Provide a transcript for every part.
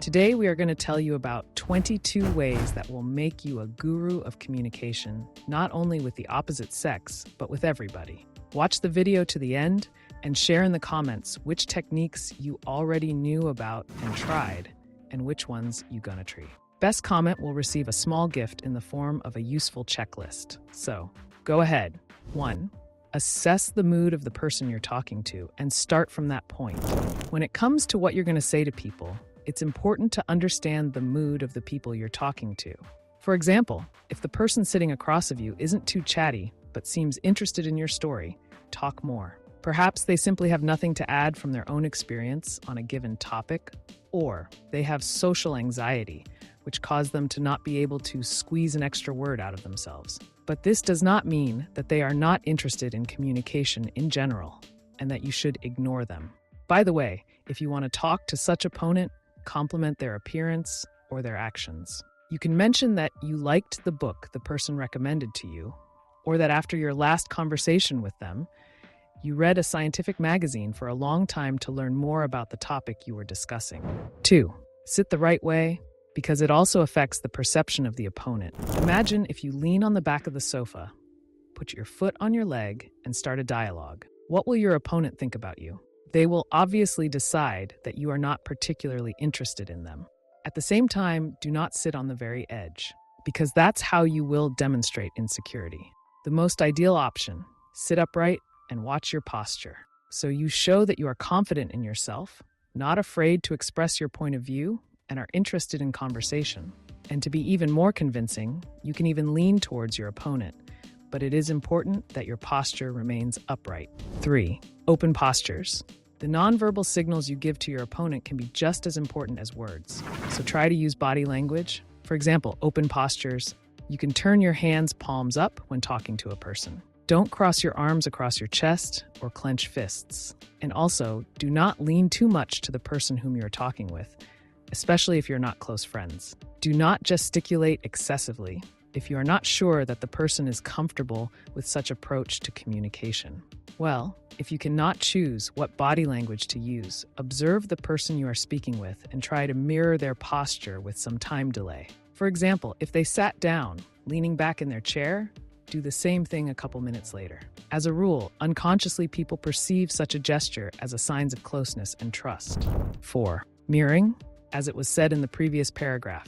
Today, we are going to tell you about 22 ways that will make you a guru of communication, not only with the opposite sex, but with everybody. Watch the video to the end and share in the comments which techniques you already knew about and tried, and which ones you gonnatry. Best comment will receive a small gift in the form of a useful checklist. So, go ahead. 1. Assess the mood of the person you're talking to and start from that point. When it comes to what you're going to say to people, it's important to understand the mood of the people you're talking to. For example, if the person sitting across of you isn't too chatty, but seems interested in your story, talk more. Perhaps they simply have nothing to add from their own experience on a given topic, or they have social anxiety, which caused them to not be able to squeeze an extra word out of themselves. But this does not mean that they are not interested in communication in general, and that you should ignore them. By the way, if you want to talk to such opponent, compliment their appearance or their actions. You can mention that you liked the book the person recommended to you, or that after your last conversation with them, you read a scientific magazine for a long time to learn more about the topic you were discussing. 2. Sit the right way, because it also affects the perception of the opponent. Imagine if you lean on the back of the sofa, put your foot on your leg, and start a dialogue. What will your opponent think about you? They will obviously decide that you are not particularly interested in them. At the same time, do not sit on the very edge, because that's how you will demonstrate insecurity. The most ideal option, sit upright and watch your posture. So you show that you are confident in yourself, not afraid to express your point of view, and are interested in conversation. And to be even more convincing, you can even lean towards your opponent, but it is important that your posture remains upright. 3. Open postures. The nonverbal signals you give to your opponent can be just as important as words. So try to use body language. For example, open postures. You can turn your hands palms up when talking to a person. Don't cross your arms across your chest or clench fists. And also, do not lean too much to the person whom you're talking with, especially if you're not close friends. Do not gesticulate excessively if you are not sure that the person is comfortable with such approach to communication. Well, if you cannot choose what body language to use, observe the person you are speaking with and try to mirror their posture with some time delay. For example, if they sat down, leaning back in their chair, do the same thing a couple minutes later. As a rule, unconsciously people perceive such a gesture as a sign of closeness and trust. 4. Mirroring. As it was said in the previous paragraph,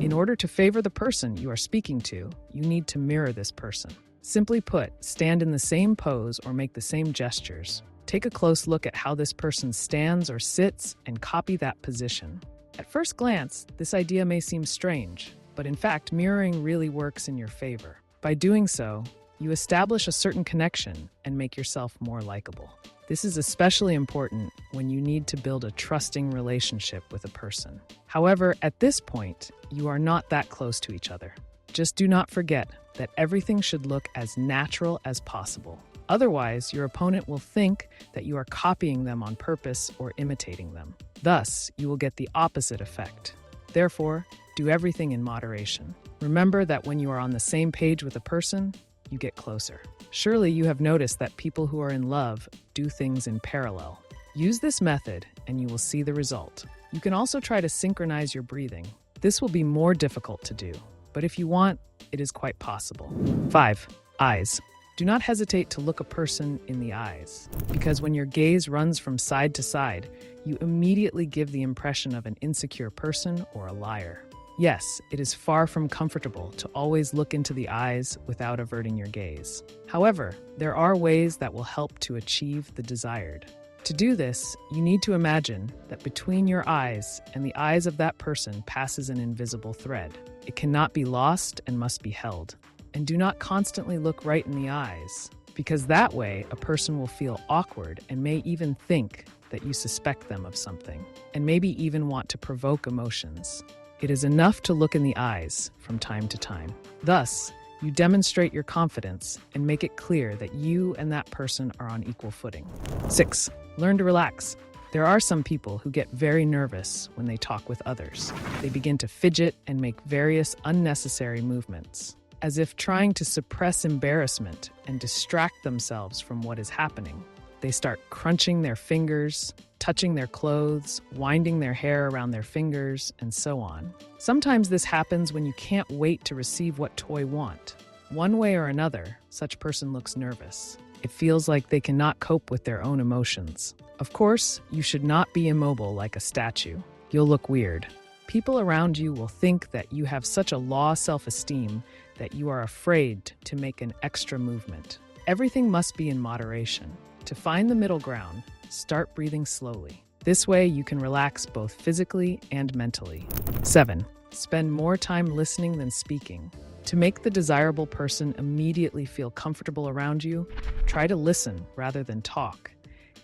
in order to favor the person you are speaking to, you need to mirror this person. Simply put, stand in the same pose or make the same gestures. Take a close look at how this person stands or sits and copy that position. At first glance, this idea may seem strange, but in fact, mirroring really works in your favor. By doing so, you establish a certain connection and make yourself more likable. This is especially important when you need to build a trusting relationship with a person. However, at this point, you are not that close to each other. Just do not forget that everything should look as natural as possible. Otherwise, your opponent will think that you are copying them on purpose or imitating them. Thus, you will get the opposite effect. Therefore, do everything in moderation. Remember that when you are on the same page with a person, you get closer. Surely you have noticed that people who are in love do things in parallel. Use this method and you will see the result. You can also try to synchronize your breathing. This will be more difficult to do, but if you want, it is quite possible. 5. Eyes. Do not hesitate to look a person in the eyes, because when your gaze runs from side to side, you immediately give the impression of an insecure person or a liar. Yes, it is far from comfortable to always look into the eyes without averting your gaze. However, there are ways that will help to achieve the desired. To do this, you need to imagine that between your eyes and the eyes of that person passes an invisible thread. It cannot be lost and must be held. And do not constantly look right in the eyes, because that way a person will feel awkward and may even think that you suspect them of something, and maybe even want to provoke emotions. It is enough to look in the eyes from time to time. Thus, you demonstrate your confidence and make it clear that you and that person are on equal footing. 6. Learn to relax. There are some people who get very nervous when they talk with others. They begin to fidget and make various unnecessary movements, as if trying to suppress embarrassment and distract themselves from what is happening. They start crunching their fingers, touching their clothes, winding their hair around their fingers, and so on. Sometimes this happens when you can't wait to receive what toy want. One way or another, such person looks nervous. It feels like they cannot cope with their own emotions. Of course, you should not be immobile like a statue. You'll look weird. People around you will think that you have such a low self-esteem that you are afraid to make an extra movement. Everything must be in moderation. To find the middle ground, start breathing slowly. This way you can relax both physically and mentally. 7. Spend more time listening than speaking. To make the desirable person immediately feel comfortable around you, try to listen rather than talk.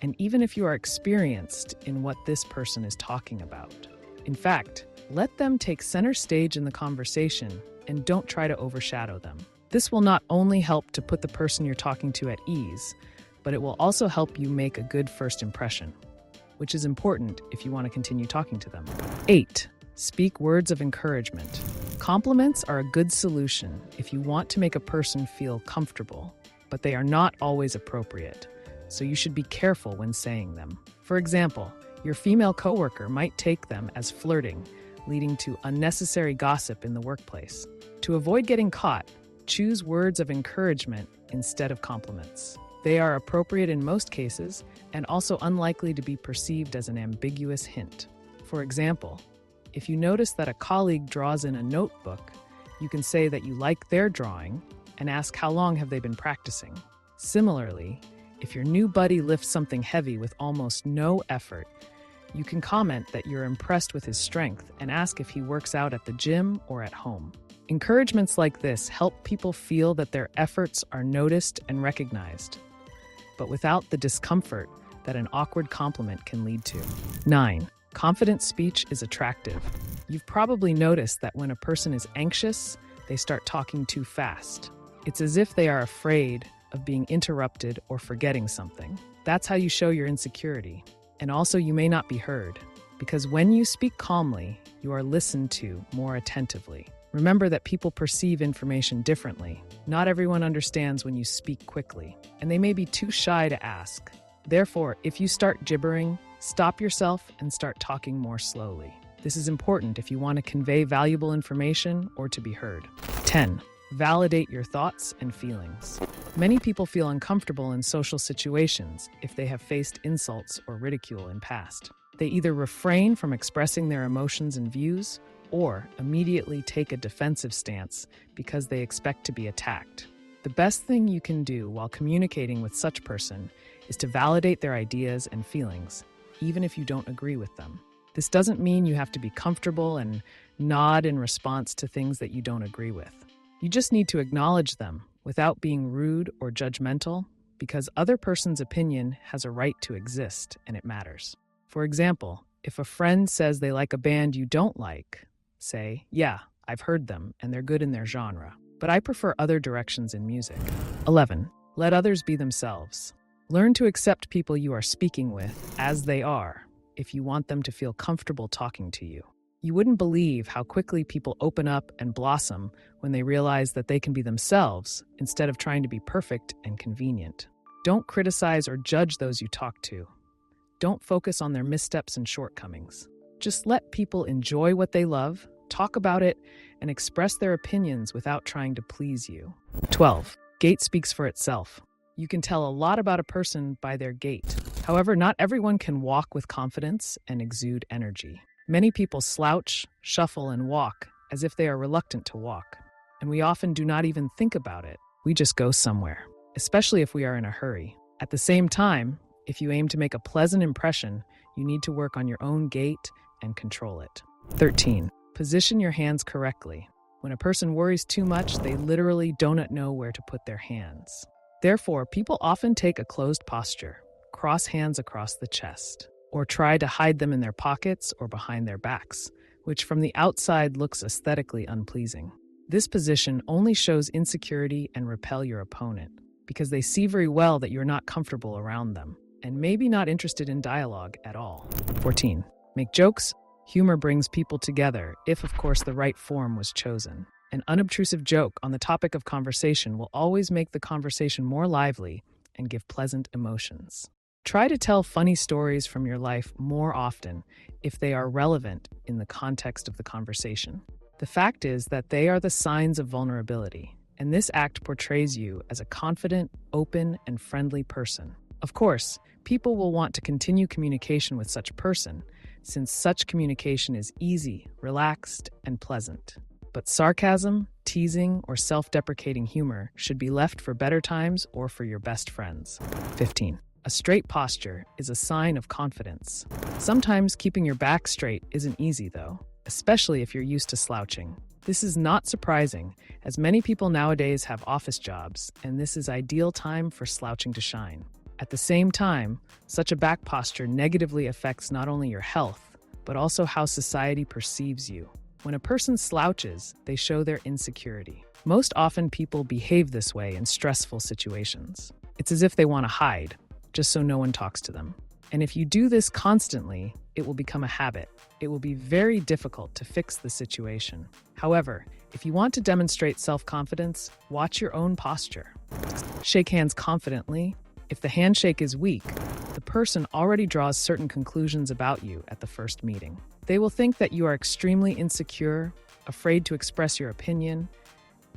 And even if you are experienced in what this person is talking about. In fact, let them take center stage in the conversation and don't try to overshadow them. This will not only help to put the person you're talking to at ease, but it will also help you make a good first impression, which is important if you want to continue talking to them. 8. Speak words of encouragement. Compliments are a good solution if you want to make a person feel comfortable, but they are not always appropriate, so you should be careful when saying them. For example, your female coworker might take them as flirting, leading to unnecessary gossip in the workplace. To avoid getting caught, choose words of encouragement instead of compliments. They are appropriate in most cases and also unlikely to be perceived as an ambiguous hint. For example, if you notice that a colleague draws in a notebook, you can say that you like their drawing and ask how long have they been practicing. Similarly, if your new buddy lifts something heavy with almost no effort, you can comment that you're impressed with his strength and ask if he works out at the gym or at home. Encouragements like this help people feel that their efforts are noticed and recognized, but without the discomfort that an awkward compliment can lead to. 9. Confident speech is attractive. You've probably noticed that when a person is anxious, they start talking too fast. It's as if they are afraid of being interrupted or forgetting something. That's how you show your insecurity. And also, you may not be heard, because when you speak calmly, you are listened to more attentively. Remember that people perceive information differently. Not everyone understands when you speak quickly, and they may be too shy to ask. Therefore, if you start gibbering, stop yourself and start talking more slowly. This is important if you want to convey valuable information or to be heard. 10. Validate your thoughts and feelings. Many people feel uncomfortable in social situations if they have faced insults or ridicule in past. They either refrain from expressing their emotions and views, or immediately take a defensive stance because they expect to be attacked. The best thing you can do while communicating with such person is to validate their ideas and feelings, even if you don't agree with them. This doesn't mean you have to be comfortable and nod in response to things that you don't agree with. You just need to acknowledge them without being rude or judgmental, because other person's opinion has a right to exist and it matters. For example, if a friend says they like a band you don't like, say, "Yeah, I've heard them and they're good in their genre, but I prefer other directions in music." 11. Let others be themselves. Learn to accept people you are speaking with as they are if you want them to feel comfortable talking to you. You wouldn't believe how quickly people open up and blossom when they realize that they can be themselves instead of trying to be perfect and convenient. Don't criticize or judge those you talk to. Don't focus on their missteps and shortcomings. Just let people enjoy what they love, talk about it, and express their opinions without trying to please you. 12. Gait speaks for itself. You can tell a lot about a person by their gait. However, not everyone can walk with confidence and exude energy. Many people slouch, shuffle, and walk as if they are reluctant to walk. And we often do not even think about it. We just go somewhere, especially if we are in a hurry. At the same time, if you aim to make a pleasant impression, you need to work on your own gait and control it. 13. Position your hands correctly. When a person worries too much, they literally do not know where to put their hands. Therefore, people often take a closed posture, cross hands across the chest, or try to hide them in their pockets or behind their backs, which from the outside looks aesthetically unpleasing. This position only shows insecurity and repel your opponent, because they see very well that you're not comfortable around them, and maybe not interested in dialogue at all. 14. Make jokes. Humor brings people together if, of course, the right form was chosen. An unobtrusive joke on the topic of conversation will always make the conversation more lively and give pleasant emotions. Try to tell funny stories from your life more often if they are relevant in the context of the conversation. The fact is that they are the signs of vulnerability, and this act portrays you as a confident, open, and friendly person. Of course, people will want to continue communication with such person, since such communication is easy, relaxed, and pleasant. But sarcasm, teasing, or self-deprecating humor should be left for better times or for your best friends. 15. A straight posture is a sign of confidence. Sometimes keeping your back straight isn't easy, though, especially if you're used to slouching. This is not surprising, as many people nowadays have office jobs, and this is ideal time for slouching to shine. At the same time, such a back posture negatively affects not only your health, but also how society perceives you. When a person slouches, they show their insecurity. Most often, people behave this way in stressful situations. It's as if they want to hide, just so no one talks to them. And if you do this constantly, it will become a habit. It will be very difficult to fix the situation. However, if you want to demonstrate self-confidence, watch your own posture. Shake hands confidently. If the handshake is weak, the person already draws certain conclusions about you at the first meeting. They will think that you are extremely insecure, afraid to express your opinion,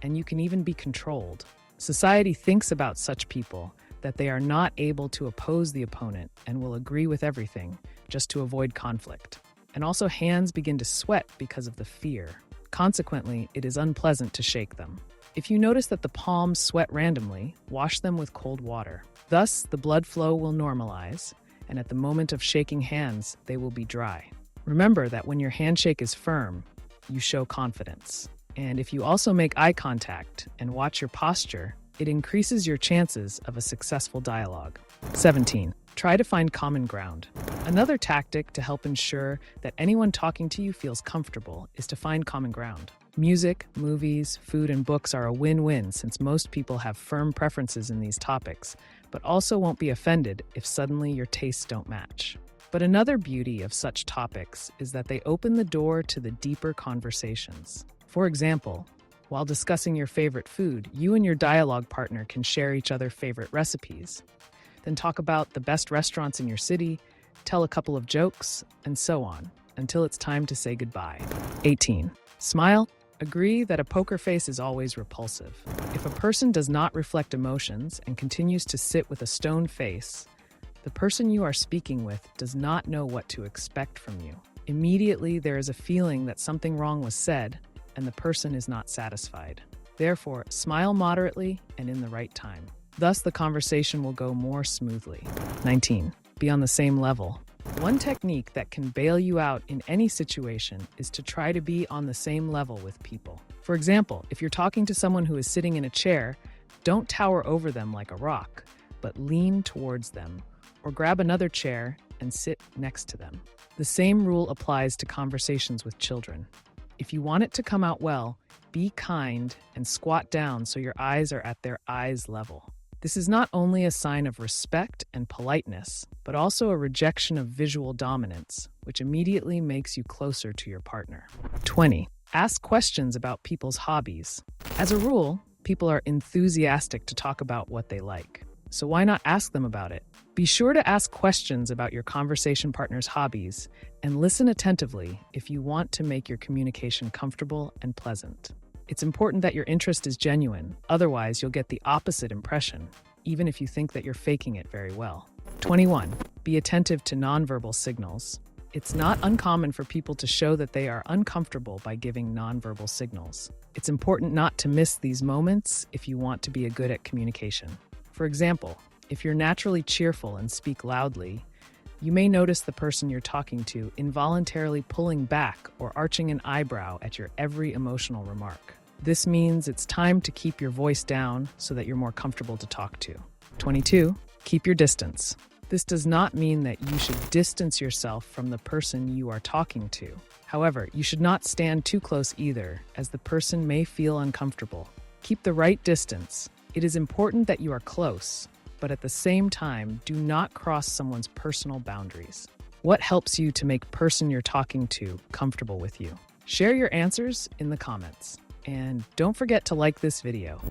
and you can even be controlled. Society thinks about such people that they are not able to oppose the opponent and will agree with everything just to avoid conflict. And also, hands begin to sweat because of the fear. Consequently, it is unpleasant to shake them. If you notice that the palms sweat randomly, wash them with cold water. Thus, the blood flow will normalize, and at the moment of shaking hands, they will be dry. Remember that when your handshake is firm, you show confidence. And if you also make eye contact and watch your posture, it increases your chances of a successful dialogue. 17. Try to find common ground. Another tactic to help ensure that anyone talking to you feels comfortable is to find common ground. Music, movies, food, and books are a win-win since most people have firm preferences in these topics, but also won't be offended if suddenly your tastes don't match. But another beauty of such topics is that they open the door to the deeper conversations. For example, while discussing your favorite food, you and your dialogue partner can share each other's favorite recipes. Then talk about the best restaurants in your city, tell a couple of jokes, and so on, until it's time to say goodbye. 18. Smile. Agree that a poker face is always repulsive. If a person does not reflect emotions and continues to sit with a stone face, the person you are speaking with does not know what to expect from you. Immediately, there is a feeling that something wrong was said, and the person is not satisfied. Therefore, smile moderately and in the right time. Thus, the conversation will go more smoothly. 19. Be on the same level. One technique that can bail you out in any situation is to try to be on the same level with people. For example, if you're talking to someone who is sitting in a chair, don't tower over them like a rock, but lean towards them, or grab another chair and sit next to them. The same rule applies to conversations with children. If you want it to come out well, be kind and squat down so your eyes are at their eyes level. This is not only a sign of respect and politeness, but also a rejection of visual dominance, which immediately makes you closer to your partner. 20. Ask questions about people's hobbies. As a rule, people are enthusiastic to talk about what they like. So why not ask them about it? Be sure to ask questions about your conversation partner's hobbies and listen attentively if you want to make your communication comfortable and pleasant. It's important that your interest is genuine, otherwise you'll get the opposite impression, even if you think that you're faking it very well. 21. Be attentive to nonverbal signals. It's not uncommon for people to show that they are uncomfortable by giving nonverbal signals. It's important not to miss these moments if you want to be good at communication. For example, if you're naturally cheerful and speak loudly, you may notice the person you're talking to involuntarily pulling back or arching an eyebrow at your every emotional remark. This means it's time to keep your voice down so that you're more comfortable to talk to. 22. Keep your distance. This does not mean that you should distance yourself from the person you are talking to. However, you should not stand too close either, as the person may feel uncomfortable. Keep the right distance. It is important that you are close, but at the same time, do not cross someone's personal boundaries. What helps you to make person you're talking to comfortable with you? Share your answers in the comments. And don't forget to like this video.